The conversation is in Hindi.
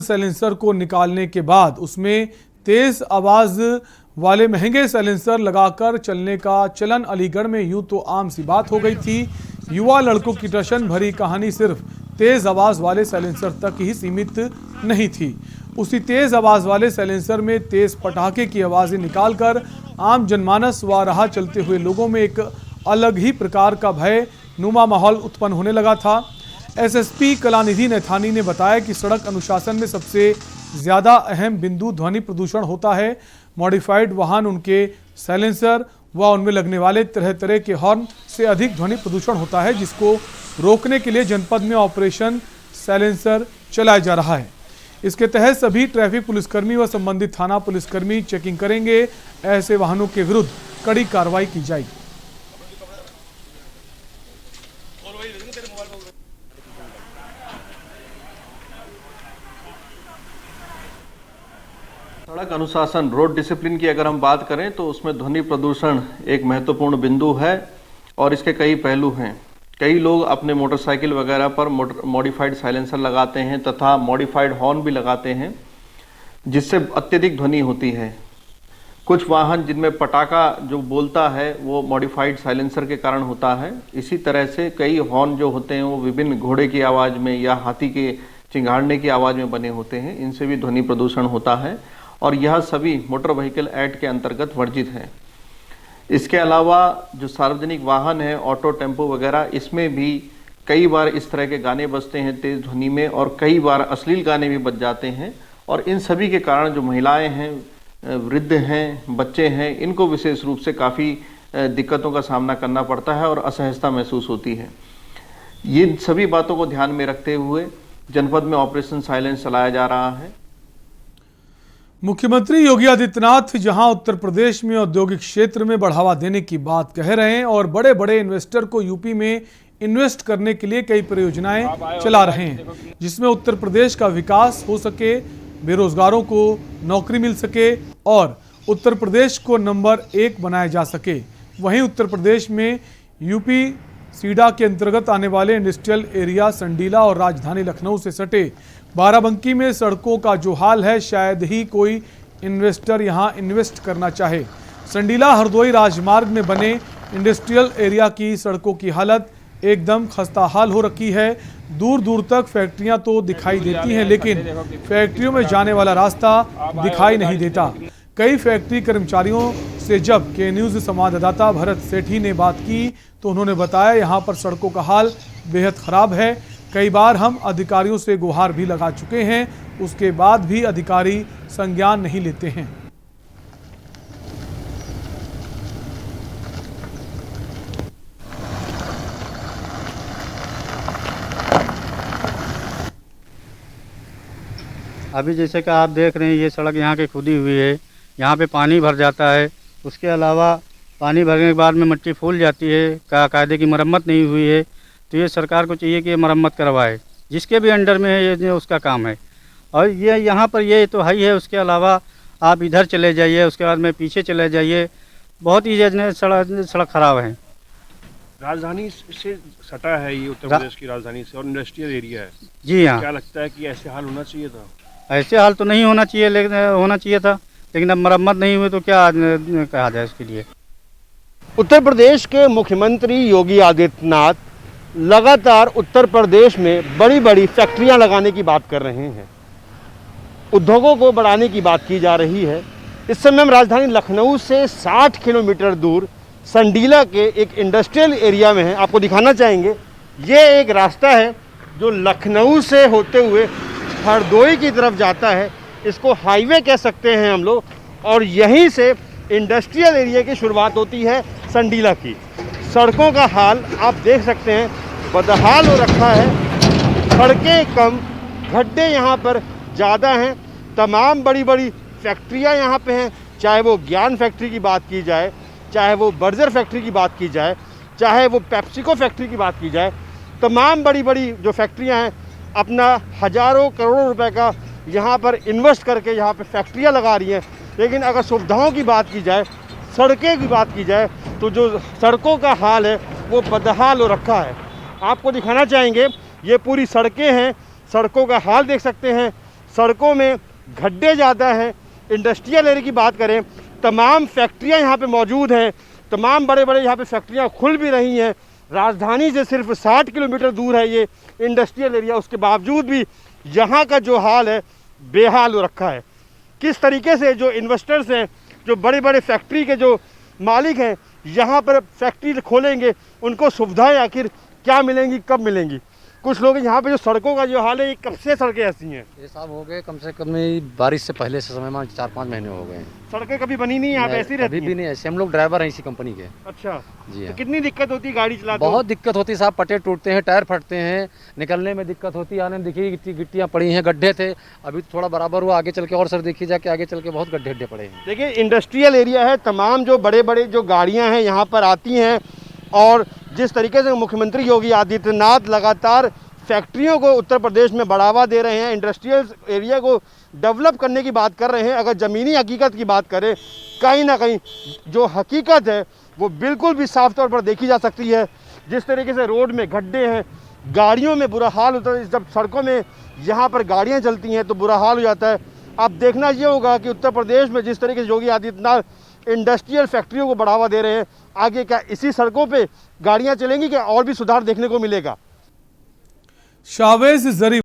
साइलेंसर को निकालने के बाद उसमें तेज आवाज वाले महंगे साइलेंसर लगाकर चलने का चलन अलीगढ़ में यूं तो आम सी बात हो गई थी। युवा लड़कों की टशन भरी कहानी सिर्फ तेज आवाज वाले साइलेंसर तक ही सीमित नहीं थी। उसी तेज आवाज वाले साइलेंसर में तेज पटाखे की आवाजें निकालकर आम जनमानस व राह चलते हुए लोगों में एक अलग ही प्रकार का भय नुमा माहौल उत्पन्न होने लगा था। एसएसपी कलानिधि नैथानी ने बताया कि सड़क अनुशासन में सबसे ज़्यादा अहम बिंदु ध्वनि प्रदूषण होता है। मॉडिफाइड वाहन, उनके साइलेंसर व उनमें लगने वाले तरह तरह के हॉर्न से अधिक ध्वनि प्रदूषण होता है, जिसको रोकने के लिए जनपद में ऑपरेशन साइलेंसर चलाया जा रहा है। इसके तहत सभी ट्रैफिक पुलिसकर्मी व संबंधित थाना पुलिसकर्मी चेकिंग करेंगे। ऐसे वाहनों के विरुद्ध कड़ी कार्रवाई की जाएगी। सड़क अनुशासन, रोड डिसिप्लिन की अगर हम बात करें तो उसमें ध्वनि प्रदूषण एक महत्वपूर्ण बिंदु है और इसके कई पहलू हैं। कई लोग अपने मोटरसाइकिल वगैरह पर मॉडिफाइड साइलेंसर लगाते हैं तथा मॉडिफाइड हॉर्न भी लगाते हैं, जिससे अत्यधिक ध्वनि होती है। कुछ वाहन जिनमें पटाखा जो बोलता है वो मॉडिफाइड साइलेंसर के कारण होता है। इसी तरह से कई हॉर्न जो होते हैं वो विभिन्न घोड़े की आवाज़ में या हाथी के चिंगाड़ने की आवाज़ में बने होते हैं। इनसे भी ध्वनि प्रदूषण होता है और यह सभी मोटर व्हीकल एक्ट के अंतर्गत वर्जित है। इसके अलावा जो सार्वजनिक वाहन है, ऑटो, टेम्पो वगैरह, इसमें भी कई बार इस तरह के गाने बजते हैं तेज़ ध्वनि में और कई बार अश्लील गाने भी बज जाते हैं। और इन सभी के कारण जो महिलाएं हैं, वृद्ध हैं, बच्चे हैं, इनको विशेष रूप से काफ़ी दिक्कतों का सामना करना पड़ता है और असहजता महसूस होती है। ये सभी बातों को ध्यान में रखते हुए जनपद में ऑपरेशन साइलेंस चलाया जा रहा है। मुख्यमंत्री योगी आदित्यनाथ जहां उत्तर प्रदेश में औद्योगिक क्षेत्र में बढ़ावा देने की बात कह रहे हैं और बड़े बड़े इन्वेस्टर को यूपी में इन्वेस्ट करने के लिए कई परियोजनाएं चला रहे हैं, जिसमें उत्तर प्रदेश का विकास हो सके, बेरोजगारों को नौकरी मिल सके और उत्तर प्रदेश को नंबर 1 बनाया जा सके। वहीं उत्तर प्रदेश में यूपी सीडा के अंतर्गत आने वाले इंडस्ट्रियल एरिया संडीला और राजधानी लखनऊ से सटे बाराबंकी में सड़कों का जो हाल है, शायद ही कोई इन्वेस्टर यहां इन्वेस्ट करना चाहे। संडीला हरदोई राजमार्ग में बने इंडस्ट्रियल एरिया की सड़कों की हालत एकदम खस्ता हाल हो रखी है। दूर दूर तक फैक्ट्रियां तो दिखाई देती हैं, लेकिन फैक्ट्रियों में जाने वाला रास्ता दिखाई नहीं देता। कई फैक्ट्री कर्मचारियों से जब के न्यूज़ संवाददाता भरत सेठी ने बात की तो उन्होंने बताया यहाँ पर सड़कों का हाल बेहद ख़राब है। कई बार हम अधिकारियों से गुहार भी लगा चुके हैं, उसके बाद भी अधिकारी संज्ञान नहीं लेते हैं। अभी जैसे कि आप देख रहे हैं ये सड़क यहाँ की खुदी हुई है, यहाँ पे पानी भर जाता है। उसके अलावा पानी भरने के बाद में मिट्टी फूल जाती है, कायदे की मरम्मत नहीं हुई है। तो ये सरकार को चाहिए कि ये मरम्मत करवाए, जिसके भी अंडर में है ये उसका काम है। और ये यहाँ पर ये तो है ही है। उसके अलावा आप इधर चले जाइए, उसके बाद में पीछे चले जाइए, बहुत ही सड़क ख़राब है। राजधानी से सटा है ये, उत्तर प्रदेश की राजधानी से, और इंडस्ट्रियल एरिया है। जी हाँ। क्या लगता है कि ऐसे हाल होना चाहिए था? ऐसे हाल तो नहीं होना चाहिए, लेकिन होना चाहिए था, लेकिन अब मरम्मत नहीं हुई तो क्या कहा जाए इसके लिए। उत्तर प्रदेश के मुख्यमंत्री योगी आदित्यनाथ लगातार उत्तर प्रदेश में बड़ी बड़ी फैक्ट्रियां लगाने की बात कर रहे हैं, उद्योगों को बढ़ाने की बात की जा रही है। इस समय हम राजधानी लखनऊ से 60 किलोमीटर दूर संडीला के एक इंडस्ट्रियल एरिया में हैं। आपको दिखाना चाहेंगे, ये एक रास्ता है जो लखनऊ से होते हुए हरदोई की तरफ जाता है। इसको हाईवे कह सकते हैं हम लोग, और यहीं से इंडस्ट्रियल एरिया की शुरुआत होती है संडीला की। सड़कों का हाल आप देख सकते हैं, बदहाल हो रखा है। सड़कें कम, गड्ढे यहाँ पर ज़्यादा हैं। तमाम बड़ी बड़ी फैक्ट्रियाँ यहाँ पे हैं, चाहे वो ज्ञान फैक्ट्री की बात की जाए, चाहे वो बर्जर फैक्ट्री की बात की जाए, चाहे वो पेप्सिको फैक्ट्री की बात की जाए। तमाम बड़ी बड़ी जो फैक्ट्रियाँ हैं अपना हज़ारों करोड़ों रुपए का यहाँ पर इन्वेस्ट करके यहाँ पे फैक्ट्रियाँ लगा रही हैं। लेकिन अगर सुविधाओं की बात की जाए, सड़कें की बात की जाए, तो जो सड़कों का हाल है वो बदहाल हो रखा है। आपको दिखाना चाहेंगे, ये पूरी सड़कें हैं, सड़कों का हाल देख सकते हैं। सड़कों में गड्ढे ज़्यादा हैं। इंडस्ट्रियल एरिया की बात करें, तमाम फैक्ट्रियां यहाँ पे मौजूद हैं, तमाम बड़े बड़े यहाँ पे फैक्ट्रियां खुल भी रही हैं। राजधानी से सिर्फ 60 किलोमीटर दूर है ये इंडस्ट्रियल एरिया, उसके बावजूद भी यहाँ का जो हाल है बेहाल हो रखा है। किस तरीके से जो इन्वेस्टर्स हैं, जो बड़े बड़े फैक्ट्री के जो मालिक हैं, यहाँ पर फैक्ट्री खोलेंगे, उनको सुविधाएं आखिर क्या मिलेंगी, कब मिलेंगी? कुछ लोग यहाँ पे जो सड़कों का जो हाल है, ये कब से सड़कें ऐसी हैं? ये साहब हो गए कम से कम बारिश से पहले से समय में 4-5 महीने हो गए हैं। सड़कें कभी बनी नहीं यहाँ पे, ऐसी रहती अभी भी नहीं ऐसे। हम लोग ड्राइवर हैं इसी कंपनी के। अच्छा जी तो हाँ। कितनी दिक्कत होती है गाड़ी चलाते? बहुत दिक्कत होती है साहब, पट्टे टूटते हैं, टायर फटते हैं, निकलने में दिक्कत होती है, आने में देखिए गिट्टियाँ पड़ी हैं, गड्ढे थे, अभी थोड़ा बराबर हुआ, आगे चल के और सर देखिए जाके आगे चल के बहुत गड्ढे पड़े हैं। देखिए इंडस्ट्रियल एरिया है, तमाम जो बड़े बड़े जो गाड़ियाँ हैं यहाँ पर आती हैं, और जिस तरीके से मुख्यमंत्री योगी आदित्यनाथ लगातार फैक्ट्रियों को उत्तर प्रदेश में बढ़ावा दे रहे हैं, इंडस्ट्रियल एरिया को डेवलप करने की बात कर रहे हैं। अगर ज़मीनी हकीकत की बात करें, कहीं ना कहीं जो हकीकत है वो बिल्कुल भी साफ तौर पर देखी जा सकती है। जिस तरीके से रोड में गड्ढे हैं, गाड़ियों में बुरा हाल होता है, जब सड़कों में यहाँ पर गाड़ियाँ चलती हैं तो बुरा हाल हो जाता है। अब देखना ये होगा कि उत्तर प्रदेश में जिस तरीके से योगी आदित्यनाथ इंडस्ट्रियल फैक्ट्रियों को बढ़ावा दे रहे हैं, आगे क्या इसी सड़कों पर गाड़ियाँ चलेंगी, क्या और भी सुधार देखने को मिलेगा? शावेज जरीफ